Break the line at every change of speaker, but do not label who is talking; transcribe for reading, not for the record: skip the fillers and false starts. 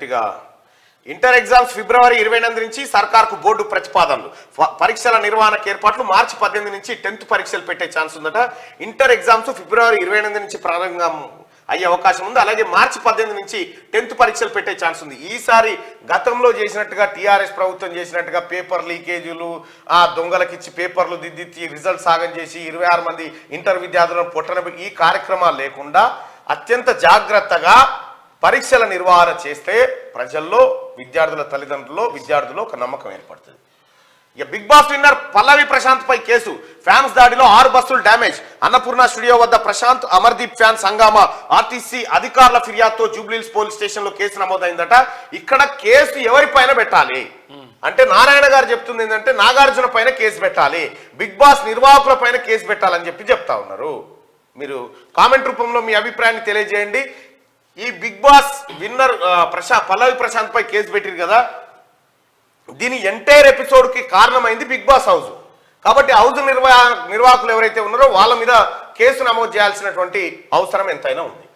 ఇక inter exams ఫిబ్రవరి 28 నుంచి సర్కార్కు board ప్రతిపాదనలు. పరీక్షల నిర్వహణకు ఏర్పాట్లు. మార్చి 18 నుంచి 10th పరీక్షలు పెట్టే ఛాన్స్ ఉందట. ఇంటర్ ఎగ్జామ్స్ ఫిబ్రవరి 28 నుంచి ప్రారంభం అయ్యే అవకాశం ఉంది. అలాగే మార్చి 18 నుంచి 10th పరీక్షలు పెట్టే ఛాన్స్ ఉంది. ఈసారి గతంలో చేసినట్టుగా టీఆర్ఎస్ ప్రభుత్వం చేసినట్టుగా పేపర్ లీకేజీలు, ఆ దొంగలకిచ్చి పేపర్లు దిద్ది రిజల్ట్ సాగం చేసి 26 మంది ఇంటర్ విద్యార్థులను పొట్టన ఈ కార్యక్రమాలు లేకుండా అత్యంత జాగ్రత్తగా పరీక్షల నిర్వహణ చేస్తే ప్రజల్లో, విద్యార్థుల తల్లిదండ్రుల్లో, విద్యార్థుల్లో ఒక నమ్మకం ఏర్పడుతుంది. ఇక బిగ్ బాస్ విన్నర్ పల్లవి ప్రశాంత్ పై కేసు. ఫ్యాన్స్ దాడిలో 6 బస్సులు డ్యామేజ్. అన్నపూర్ణ స్టూడియో వద్ద ప్రశాంత్, అమర్దీప్ ఫ్యాన్స్ హంగామా. ఆర్టీసీ అధికారుల ఫిర్యాదుతో జూబ్లీహిల్స్ పోలీస్ స్టేషన్ లో కేసు నమోదైందట. ఇక్కడ కేసు ఎవరిపైన పెట్టాలి అంటే నారాయణ గారు చెప్తుంది ఏంటంటే నాగార్జున పైన కేసు పెట్టాలి, బిగ్ బాస్ నిర్వాహకుల పైన కేసు పెట్టాలని చెప్తా ఉన్నారు. మీరు కామెంట్ రూపంలో మీ అభిప్రాయాన్ని తెలియజేయండి. ఈ బిగ్ బాస్ విన్నర్ పల్లవి ప్రశాంత్ పై కేసు పెట్టిరు కదా, దీని ఎంటైర్ ఎపిసోడ్ కి కారణమైంది బిగ్ బాస్ హౌస్. కాబట్టి హౌస్ నిర్వాహకులు ఎవరైతే ఉన్నారో వాళ్ళ మీద కేసు నమోదు చేయాల్సినటువంటి అవసరం ఎంతైనా ఉంది.